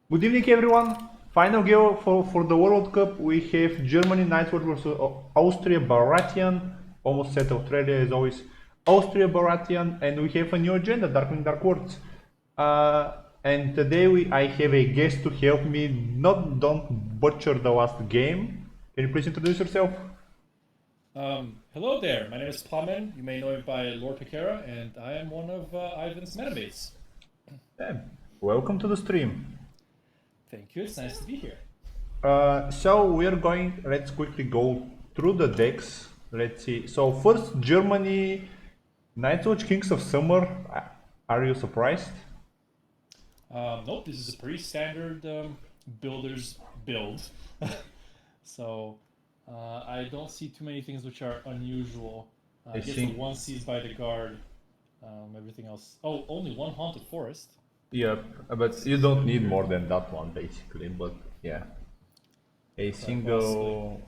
Good evening, everyone. Final game for the World Cup. We have Germany Knightsword versus Austria Baratheon. Almost set Australia as always. Austria Baratheon, and we have a new agenda, Darkwing Dark Worlds. And today I have a guest to help me don't butcher the last game. Can you please introduce yourself? Hello there. My name is Plamen. You may know me by Lord Picara, and I am one of Ivan's metamates. Yeah. Welcome to the stream. Thank you. It's nice to be here. So we are going. Let's quickly go through the decks. Let's see. So first, Germany, Nightwatch Kings of Summer. Are you surprised? Nope, this is a pretty standard builder's build. So I don't see too many things which are unusual. I I guess the think. one seized by the guard. Everything else. Oh, only one haunted forest. Yeah, but you don't need more than that one basically. But yeah, a Quite possibly. single.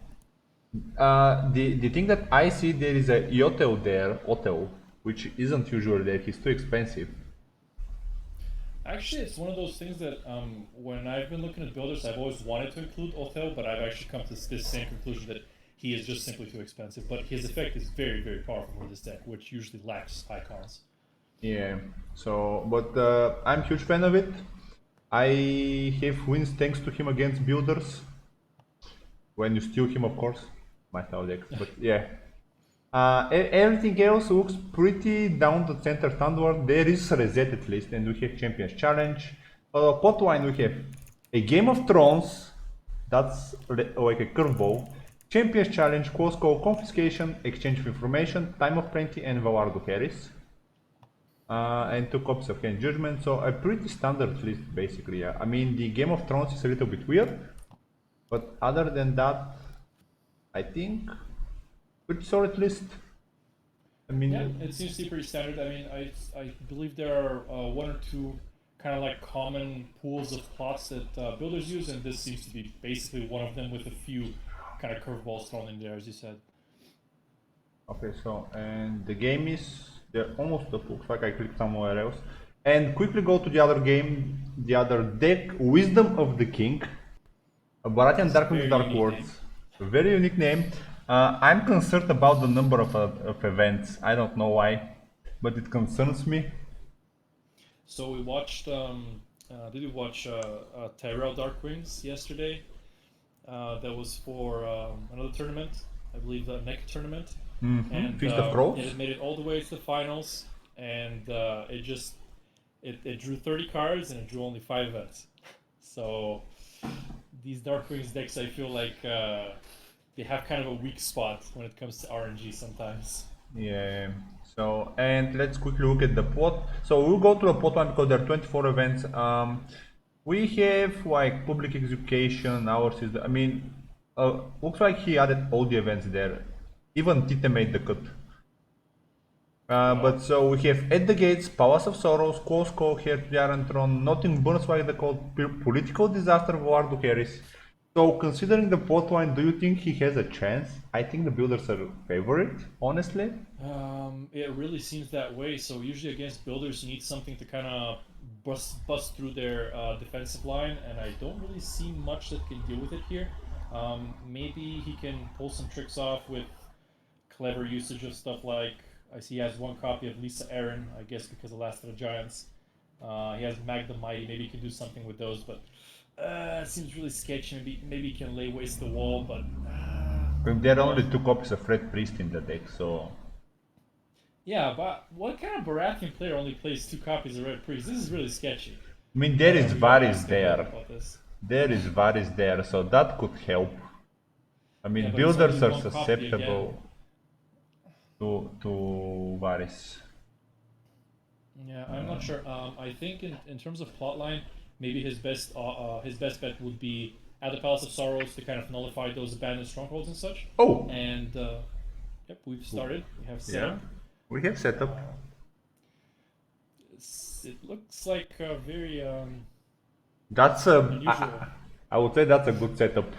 The thing that I see there is a Yotel there, Otel, which isn't usually there. He's too expensive. Actually, it's one of those things that when I've been looking at builders, I've always wanted to include Otho, but I've actually come to this same conclusion that he is just simply too expensive. But his effect is very, very powerful for this deck, which usually lacks icons. Yeah. So, but I'm huge fan of it. I have wins thanks to him against builders. When you steal him, of course. My style decks. But yeah. Everything else looks pretty down the center standard. There is a reset at least, and we have Champions Challenge. Pot line we have a Game of Thrones. That's like a curveball. Champions Challenge, Close Call, Confiscation, Exchange of Information, Time of Plenty, and Valardo Harris. And two copies of Hand Judgment, so a pretty standard list basically. Yeah. I mean, the Game of Thrones is a little bit weird, but other than that, I think pretty solid list. I Yeah, mean, it seems to be pretty standard. I mean, I believe there are one or two kind of like common pools of plots that builders use, and this seems to be basically one of them with a few kind of curveballs thrown in there, as you said. okay, so and the game is there almost looks like I clicked somewhere else. And quickly go to the other game, the other deck, Wisdom of the King. Baratheon It's a Darkwing very Dark unique name. Worlds. Very unique name. I'm concerned about the number of events. I don't know why, but it concerns me. So we watched. Did you watch Tyrell Darkwings yesterday? That was for another tournament, I believe the NEC tournament, and Feast of Crows. it made it all the way to the finals, and it drew 30 cards and it drew only 5 events. So these Darkwings decks, I feel like they have kind of a weak spot when it comes to RNG sometimes. Yeah. So and let's quickly look at the pot. So we'll go to the pot one because there are 24 events. We have like public education. Ours is. I mean, looks like he added all the events there. Even Tite made the cut. But Wow. so we have At the Gates, Palace of Sorrows, Close Call, Here to the Iron Throne, Nothing Burns Like the Cold, Political Disaster, Valardo Harris. So considering the plot line, do you think he has a chance? I think the builders are favorite, honestly. It really seems that way. So usually against builders, you need something to kind of bust through their defensive line, and I don't really see much that can deal with it here. Maybe he can pull some tricks off with clever usage of stuff like I see he has one copy of Lisa Aaron, I guess because of Last of the Giants. He has Mag the Mighty. Maybe he can do something with those, but it seems really sketchy. Maybe he can lay waste the wall, but There are uh, only two copies of Red Priest in the deck, so yeah. But what kind of Baratheon player only plays 2 copies of Red Priest? This is really sketchy. I mean there is Whatever, you gotta Varys ask him there. about this. There is Varys there, so that could help. I Yeah, mean but it's only builders are one copy again. susceptible to Varys. Yeah, I'm not sure. I think in terms of plotline, maybe his best bet would be at the Palace of Sorrows to kind of nullify those abandoned strongholds and such. Oh, And yep, we've started. We have set yeah, up. we have setup. Uh, it looks like a very That's a, unusual. I would say that's a good setup.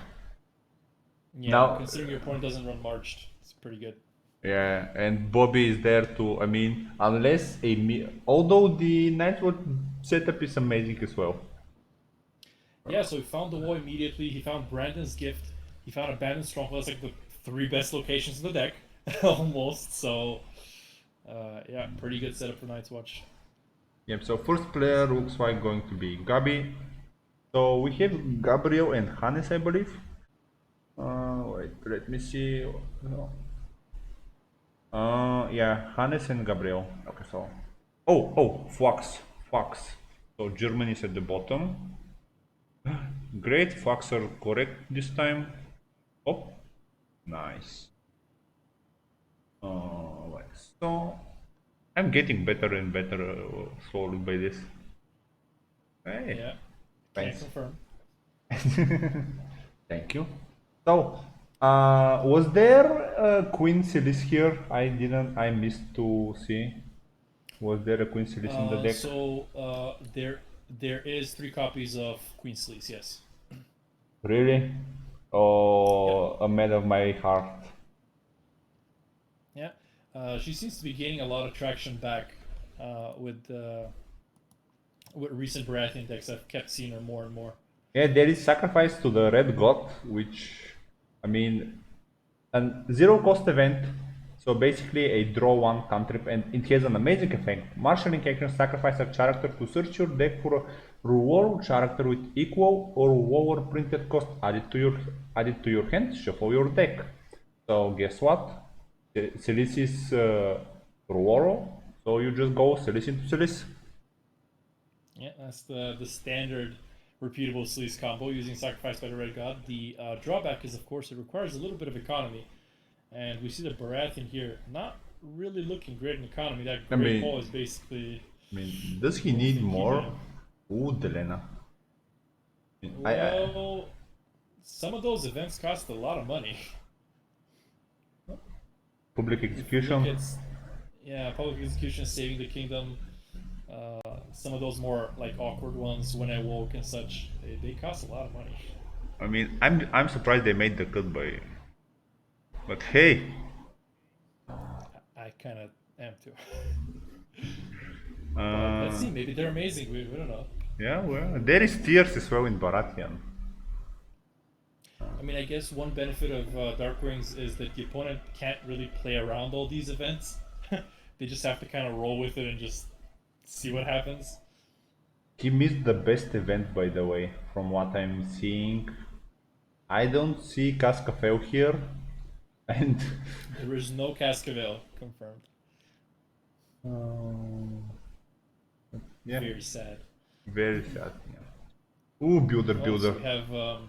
Yeah, Now, considering your opponent doesn't run Marched, it's pretty good. yeah, and Bobby is there too. I mean, although the Nightwood setup is amazing as well. Yeah, so he found the wall immediately. He found Brandon's gift. He found Abandoned Stronghold. That's like the three best locations in the deck, almost. So, yeah, pretty good setup for Night's Watch. Yep, so first player looks like going to be Gabi. So we have Gabriel and Hannes, I believe. Wait, let me see. No. Yeah, Hannes and Gabriel. Okay, so. Oh, Fox. So Germany is at the bottom. Great, Fox are correct this time. Oh, nice. Like so. I'm getting better and better slowly by this. Hey, Yeah, can't thanks. confirm. Thank you. So, was there a Queen Silis here? I missed to see. Was there a Queen Silis in the deck? There is 3 copies of Queen Sleece. Yes. Really? Yep. Oh, a man of my heart. Yeah. She seems to be gaining a lot of traction back with recent Baratheon decks. I've kept seeing her more and more. Yeah, there is sacrifice to the red god, which, I mean, a zero cost event. So basically a draw one cantrip, and it has an amazing effect. Marshalling action, sacrifice a character to search your deck for a reward character with equal or lower printed cost added to your hand. Shuffle your deck. So guess what? Silis is Ruoro. So you just go Silis into Silis. Yeah, that's the standard repeatable Sleece combo using Sacrifice by the Red God. The drawback is, of course, it requires a little bit of economy. And we see the Baratheon here not really looking great in economy. That I Great mean, Hall is basically does he the only need thing more? keeping him. Ooh, Delena. Well, some of those events cost a lot of money. Public If you look execution. at, yeah, Public Execution, Saving the Kingdom, some of those more like awkward ones, When I Woke and such, they cost a lot of money. I mean, I'm surprised they made the cut by. But hey, I kind of am too. But let's uh, see, maybe they're amazing. We don't know. yeah, well, there is tears as well in Baratheon. I mean, I guess one benefit of Dark Wings is that the opponent can't really play around all these events. They just have to kind of roll with it and just see what happens. He missed the best event, by the way, from what I'm seeing. I don't see Cascafel here, and There is no Cascavelle confirmed. um, yeah, Very sad. very sad. Yeah. Ooh, Oh, so builder. we have,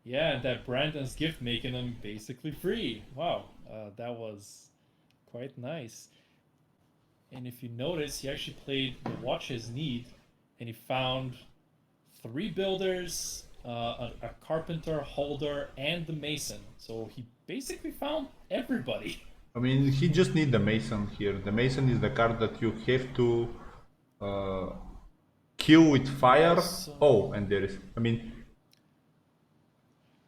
yeah, and that Brandon's gift making them basically free. Wow, that was quite nice. And if you notice, he actually played the Watch His Need, and he found 3 builders, a carpenter, holder, and the mason. So he basically found everybody. I mean, he just need the Mason here. The Mason is the card that you have to uh, kill with fire. So Oh, and there is. I mean,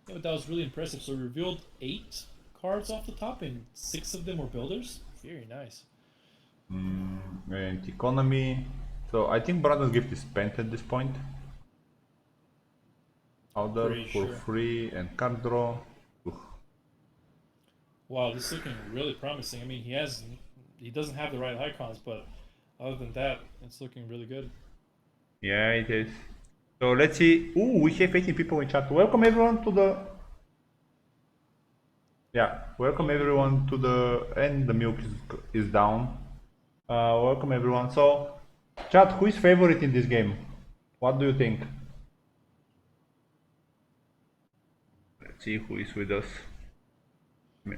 yeah, but that was really impressive. So he revealed 8 cards off the top, and 6 of them were builders. Very nice. and economy. So I think Brandon's gift is spent at this point. Other Pretty for sure. free and card draw. Ugh. Wow, this is looking really promising. I mean, he doesn't have the right icons, but other than that, it's looking really good. Yeah, it is. So let's see. Ooh, we have 18 people in chat. Welcome everyone to the. Yeah, welcome everyone to the. And the milk is down. Welcome everyone. So, chat, who is favorite in this game? What do you think? Let's see who is with us.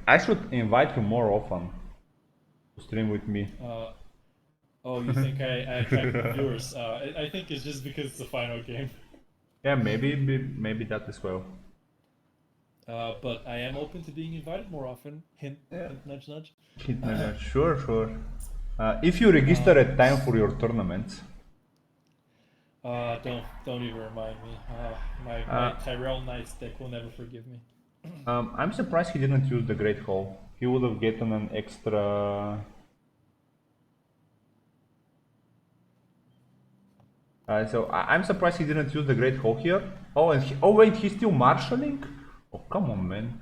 I should invite you more often to stream with me. Oh, you think I attract more viewers? I think it's just because it's the final game. Yeah, maybe that as well. But I am open to being invited more often. Hint, Yeah. hint, nudge, nudge. Sure. If you register at time for your tournaments, Don't even remind me. My Tyrell Knights deck will never forgive me. I'm surprised he didn't use the Great Hall. He would have gotten an extra So I'm surprised he didn't use the Great Hall here. Oh, and oh wait, he's still marshalling? Oh, come on, man.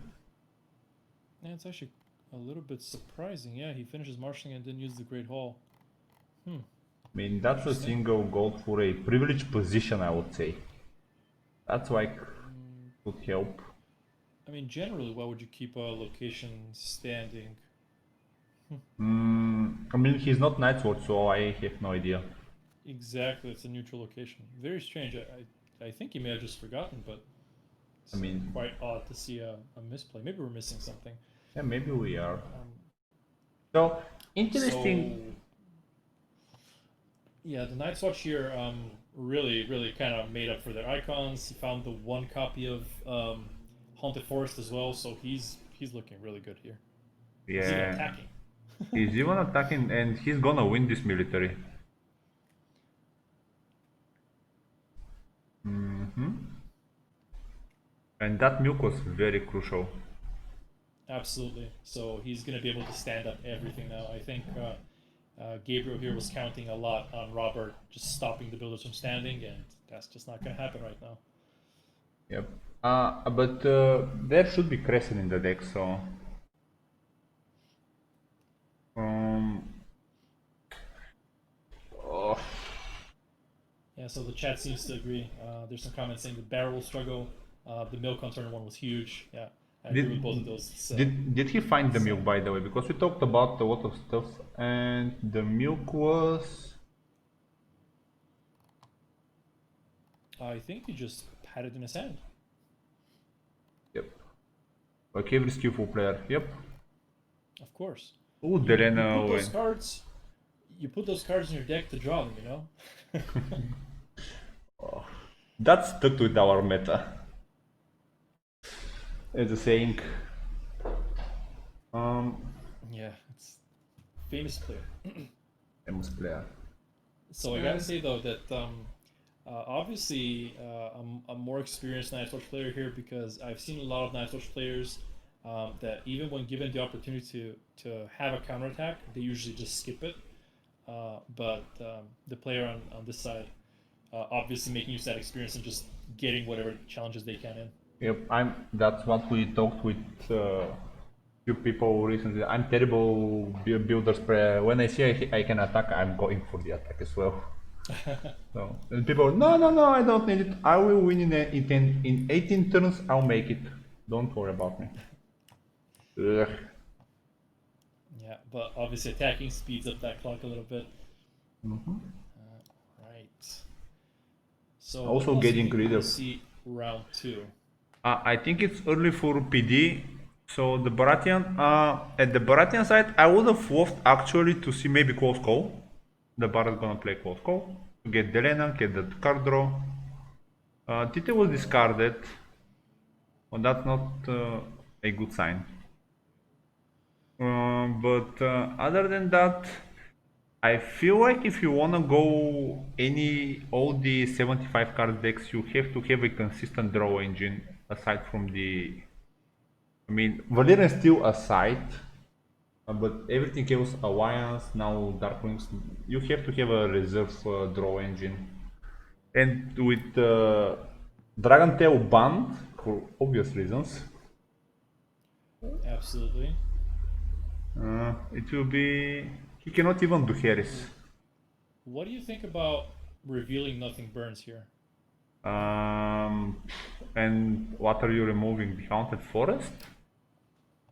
Yeah, it's actually a little bit surprising. Yeah, he finishes marshalling and didn't use the Great Hall. I mean, that's a Interesting. single gold for a privileged position, I would say. That's like would help. I mean, generally, why would you keep a location standing? I mean, he's not Nightsword, so I have no idea. Exactly, it's a neutral location. Very strange. I think he may have just forgotten, but I it's mean, quite odd to see a misplay. Maybe we're missing something. yeah, maybe we are. Um, So, so interesting. yeah, the Night's Watch here really kind of made up for their icons. He found the one copy of Haunted Forest as well, so he's looking really good here. He's even Yeah, attacking. he's even attacking and he's gonna win this military. And that milk was very crucial. Absolutely. So he's going to be able to stand up everything now. I think Gabriel here was counting a lot on Robert just stopping the builders from standing, and that's just not going to happen right now. Yep. But there should be Crescent in the deck, so. Um, oh, Yeah, so the chat seems to agree. There's some comments saying the barrel will struggle. The milk on turn one was huge. Yeah, I agree with both of did, those. did he find the it's, milk, by the way? Because we talked about a lot of stuff, and the milk was. I think he just had it in his hand. Yep. Like every skillful player. Yep. Of course. Ooh, You Delena put those win. cards. You put those cards in your deck to draw them. You know. That's stuck with our meta. As a saying. Yeah, it's famous player. Famous player. So I gotta say though that obviously I'm a more experienced Night's Watch player here because I've seen a lot of Night's Watch players that even when given the opportunity to have a counterattack, they usually just skip it. But the player on this side obviously making use of that experience and just getting whatever challenges they can in. Yep, That's what we talked with few people recently. I'm terrible builder spray. When I see I can attack, I'm going for the attack as well. So and people, no, I don't need it. I will win in 18 turns. I'll make it. Don't worry about me. Ugh. Yeah, but obviously attacking speeds up that clock a little bit. Right. So Also what else do you getting think rid we'll of. see round two? I think it's early for PD. So the Baratheon, at the Baratheon side, I would have loved actually to see maybe close call. The Barat gonna play close call to get Delena, get the card draw. Tite was discarded. Well, that's not a good sign. But other than that, I feel like if you wanna go all the 75 card decks, you have to have a consistent draw engine aside from the. I mean, Valerian still aside, but everything else, Alliance, now Darkwings, you have to have a reserve draw engine. And with Dragon Tail banned, for obvious reasons, Absolutely. it will be. He cannot even do Harris. What do you think about revealing Nothing Burns here? And what are you removing? The Haunted Forest?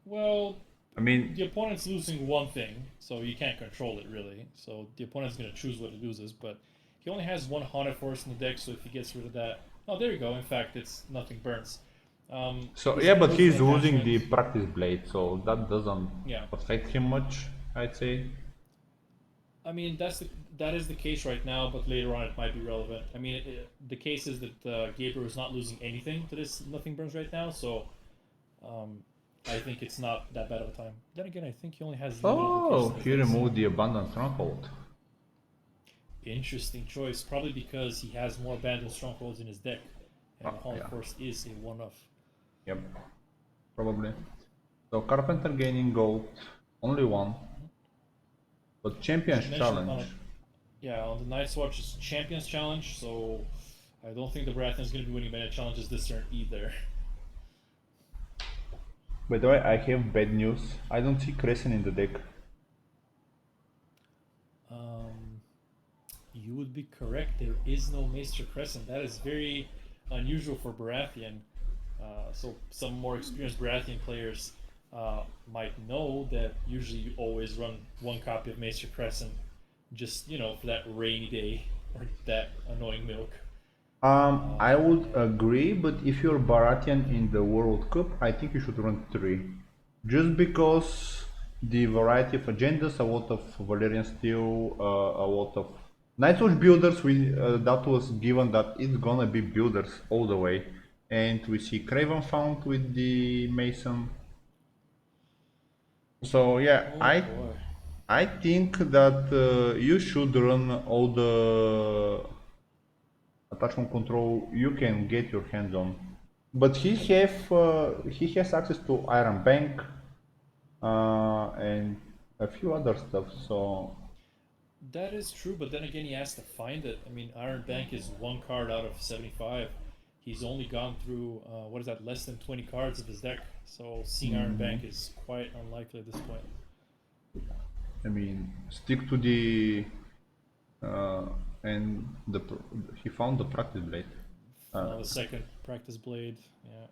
Well, I mean, the opponent's losing one thing, so you can't control it really. So the opponent's going to choose what he loses, but he only has one Haunted Forest in the deck, so if he gets rid of that. Oh, there you go. In fact, it's Nothing Burns. so He's yeah, gonna but lose he's an losing the attachment. Practice Blade, so that doesn't Yeah. affect him much, I'd say. I mean, that is the case right now, but later on it might be relevant. I mean, the case is that Gabriel is not losing anything to this Nothing Burns right now, so I think it's not that bad of a time. Then again, I think he only has limited Oh, locations he in his deck, removed so the Abundant Stronghold. interesting choice. Probably because he has more abandoned strongholds in his deck, and the Haunted Yeah. Forest is a one-off. Yep, probably. So Carpenter gaining gold, only one. But Should Champions mention Challenge. Yeah, on the Night's Watch is Champions Challenge, so I don't think the Baratheon is going to be winning many challenges this turn either. By the way, I have bad news. I don't see Crescent in the deck. Um, you would be correct. There is no Maester Crescent. That is very unusual for Baratheon. So some more experienced Baratheon players might know that usually you always run one copy of Maester Crescent, just for that rainy day or that annoying milk. I would And agree, but if you're Baratheon in the World Cup, I think you should run 3. Just because the variety of agendas, a lot of Valerian Steel, a lot of Nightwatch builders, that was given that it's gonna be builders all the way. And we see Craven found with the Mason. So yeah, oh I boy. I think that you should run all the attachment control you can get your hands on. But he has access to Iron Bank and a few other stuff. So That is true, but then again, he has to find it. I mean, Iron Bank is one card out of 75. He's only gone through, what is that, less than 20 cards of his deck. So seeing Iron Bank is quite unlikely at this point. I mean, stick to the and he found the practice blade. The second Practice Blade, yeah.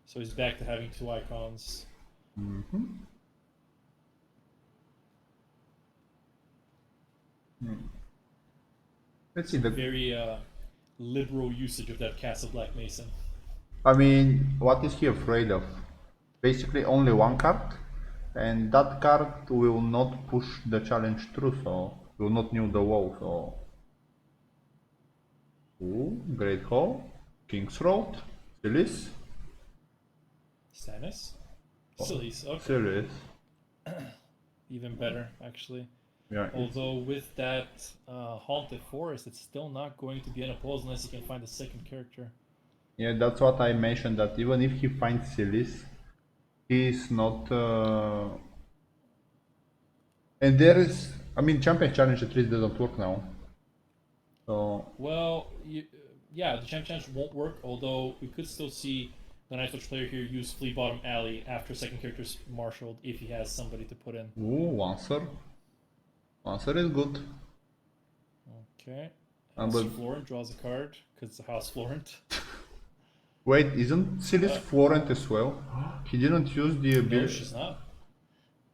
So he's back to having 2 icons. Let's see Very liberal usage of that Castle Black Mason. I mean, what is he afraid of? Basically, only one card, and that card will not push the challenge through, so will not knew the wall. So, ooh, Great Hall, King's Road, Silis, Stannis? Sillies, okay. Silis. Even better, actually. Yeah, Although with that Haunted Forest, it's still not going to be unopposed unless you can find a second character. yeah, that's what I mentioned. That even if he finds Silis, he's not. And there is, I mean, Champion Challenge at least doesn't work now. So Well, yeah, the Champ Challenge won't work, although we could still see the Night Watch player here use Flea Bottom Alley after second character's marshaled if he has somebody to put in. ooh, answer. Answer is good. Okay. But House Florent draws a card because it's a House Florent. wait, isn't Silis Florent as well? He didn't use the No, ability. she's not.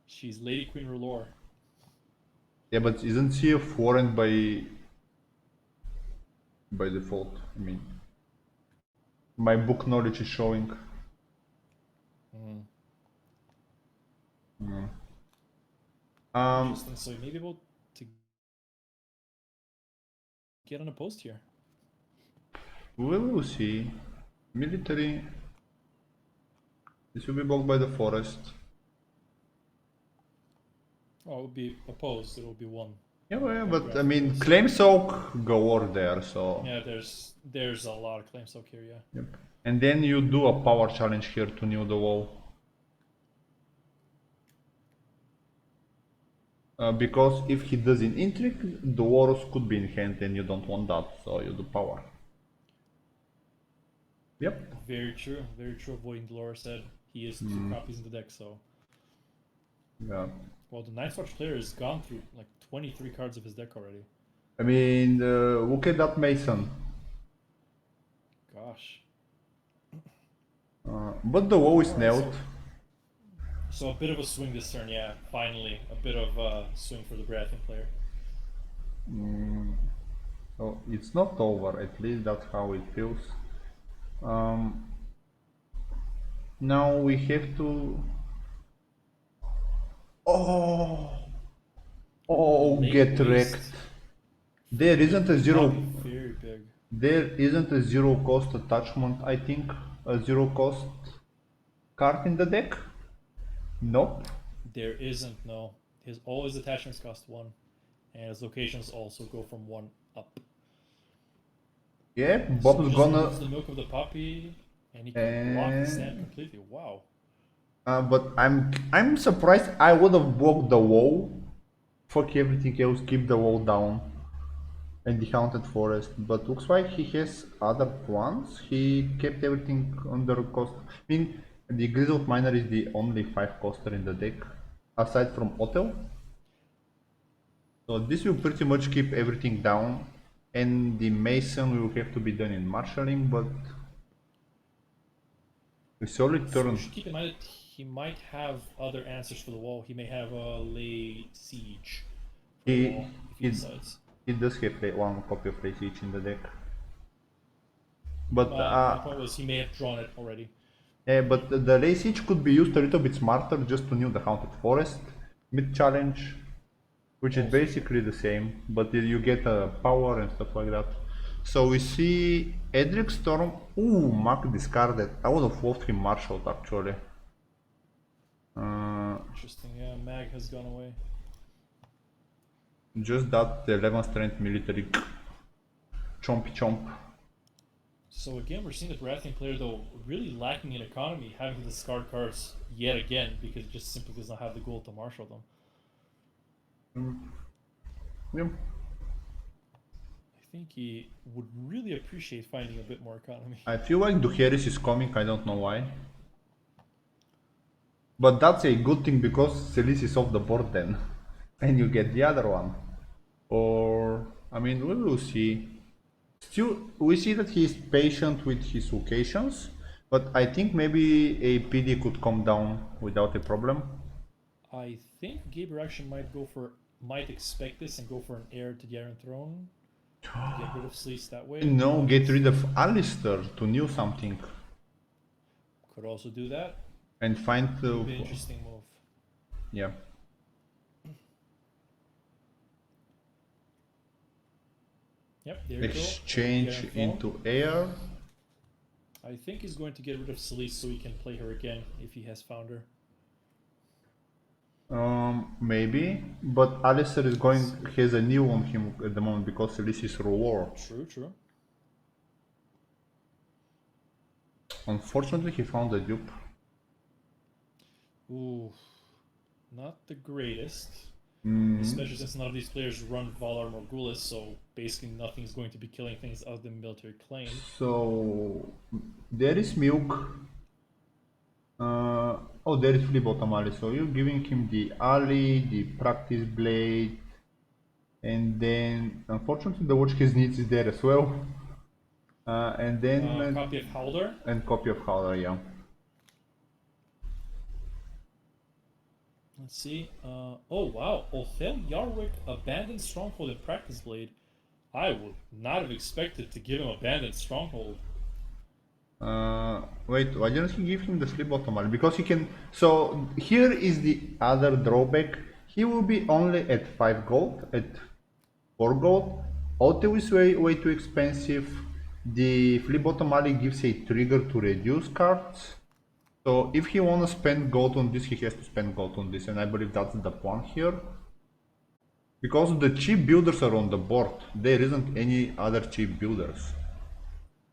She's Lady Queen R'hllor. Yeah, but isn't she a Florent by default? I mean, my book knowledge is showing. Interesting. So you may be able to get on a post here. We will see. Military. This will be blocked by the forest. Oh, it would be opposed. It will be one. Yeah, well, yeah, but I mean, Claim Soak galore there, so. Yeah, there's a lot of claim soak here. Yeah. Yep. And then you do a power challenge here to new the wall. Because if he does in intrigue, the wars could be in hand and you don't want that, so you do power. Yep. Very true. Very true. Avoiding Dolores said he has 2 copies in the deck. So, Yeah. well, the Night's Watch player has gone through like 23 cards of his deck already. I mean, look at that Mason. Gosh. But the wall is Alright, nailed. So a bit of a swing this turn, yeah. Finally, a bit of a swing for the Baratheon player. So it's not over, at least that's how it feels. Now we have to. Oh, Late get waste. wrecked. There isn't a zero. Probably very big. There isn't a zero cost attachment. I think a zero cost card in the deck. Nope. There isn't, no. All his attachments cost 1, and his locations also go from 1 up. Yeah, So Bob's just gonna. removes the milk of the puppy, and he can block the stand completely. Wow. But I'm surprised. I would have blocked the wall fuck everything else, keep the wall down and the haunted forest. But looks like he has other plans. He kept everything under cost. I mean, the Grizzled Miner is the only 5 coster in the deck, aside from Hotel. So this will pretty much keep everything down, and the Mason will have to be done in marshalling, but we solid So we turn. should keep in mind that he might have other answers for the wall. He may have a late siege for the wall if he He, decides. he does have one copy of Race each in the deck. But My point was he may have drawn it already. yeah, but the Race each could be used a little bit smarter just to new the Haunted Forest mid challenge, which is basically the same, but you get power and stuff like that. So we see Edric Storm. Ooh, Mark discarded. I would have loved him marshaled actually. Interesting. Yeah, Mag has gone away. Just that 11 strength military. Chompy chomp. So again, we're seeing the Baratheon player though really lacking in economy, having to discard cards yet again because it just simply does not have the gold to marshal them. Yeah. I think he would really appreciate finding a bit more economy. I feel like Duheris is coming, I don't know why. But that's a good thing because Celis is off the board then. And you get the other one. Or, I mean, we will see. Still, we see that he is patient with his locations. But I think maybe a PD could come down without a problem. I think Gaber actually might expect this and go for an heir to the Iron Throne. Get rid of Sleece that way. No, get rid of Alistair to new something. Could also do that. And find the... Would be an interesting move. Yeah. Yep, there you go. Exchange into air. I think he's going to get rid of Celise so he can play her again if he has found her. Maybe, but Alistair is going has a new on him at the moment because this is war. True. Unfortunately, he found a dupe. Ooh, not the greatest. Especially since none of these players run Valar Morghulis, so basically nothing is going to be killing things other than military claim. So there is milk. Oh, there is flea bottom alley. So you're giving him the alley, the practice blade, and then unfortunately the watch his needs is there as well. And then Copy of Haldor. and copy of Howler, yeah. Let's see. Oh wow, Othel Yarwick Abandoned Stronghold and Practice Blade. I would not have expected to give him Abandoned Stronghold. Wait, why didn't he give him the flip bottom alley? Because he can. So here is the other drawback. He will be only at 5 gold, at 4 gold. Auto is way too expensive. The flip bottom alley gives a trigger to reduce cards. So if he wanna spend gold on this, he has to spend gold on this, and I believe that's the plan here. Because the cheap builders are on the board, there isn't any other cheap builders.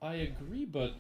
I agree, but